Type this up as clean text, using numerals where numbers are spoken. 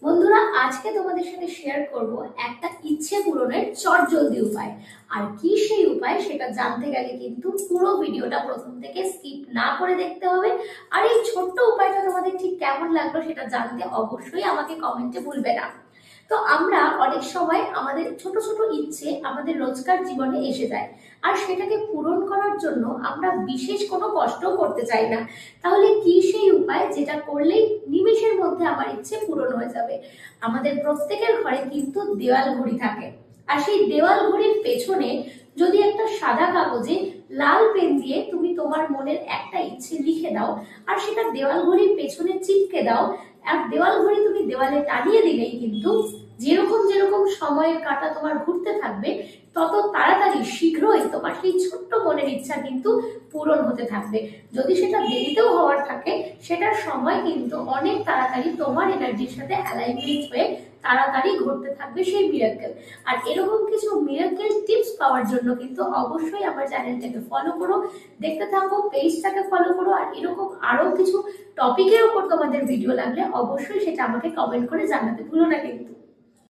বন্ধুরা, আজকে তোমাদের সাথে শেয়ার করব একটা ইচ্ছে পূরণের চটজলদি উপায়। আর কি সেই উপায় সেটা জানতে গেলে কিন্তু পুরো ভিডিওটা প্রথম থেকে স্কিপ না করে দেখতে হবে। আর এই ছোট্ট উপায়টা তোমাদের ঠিক কেমন লাগলো সেটা জানতে অবশ্যই আমাকে কমেন্টে ভুলবে না। তো আমরা অনেক সময় আমাদের ছোট ছোট ইচ্ছে আমাদের রোজকার জীবনে এসে যায়, আর সেটাকে পূরণ করার জন্য আমরা বিশেষ কোনো কষ্ট করতে চাই না। তাহলে কি সেই উপায় যেটা করলেই নিমেষের মধ্যে আমার ইচ্ছে পূরণ হয়ে যাবে? আমাদের প্রত্যেকের ঘরে কিন্তু দেওয়াল ঘড়ি থাকে, আর সেই দেওয়াল ঘড়ির পেছনে যদি একটা সাদা কাগজে লাল পেন দিয়ে তুমি তোমার মনের একটা ইচ্ছে লিখে দাও, আর সেটা দেওয়াল ঘড়ির পেছনে চিপকে দাও, আর দেওয়াল ঘড়ি তুমি দেওয়ালে টানিয়ে দিলেই কিন্তু যেরকম যেরকম সময়ের কাঁটা তোমার ঘুরতে থাকবে, তত তাড়াতাড়ি শীঘ্রই তোমার সেই ছোট্ট মনের ইচ্ছা কিন্তু পূরণ হতে থাকবে। যদি সেটা দেরিতেও হওয়ার থাকে, সেটার সময় কিন্তু অনেক তাড়াতাড়ি তোমার এনার্জির সাথে অ্যালাইনমেন্ট হয়ে তাড়াতাড়ি ঘটতে থাকবে সেই মিরাকেল। আর এরকম কিছু মিরাকেল টিপস পাওয়ার জন্য কিন্তু অবশ্যই আমার চ্যানেলটাকে ফলো করো, দেখতে থাকো, পেজটাকে ফলো করো। আর এরকম আরো কিছু টপিকের উপর তোমাদের ভিডিও লাগলে অবশ্যই সেটা আমাকে কমেন্ট করে জানাতে ভুলো না কিন্তু।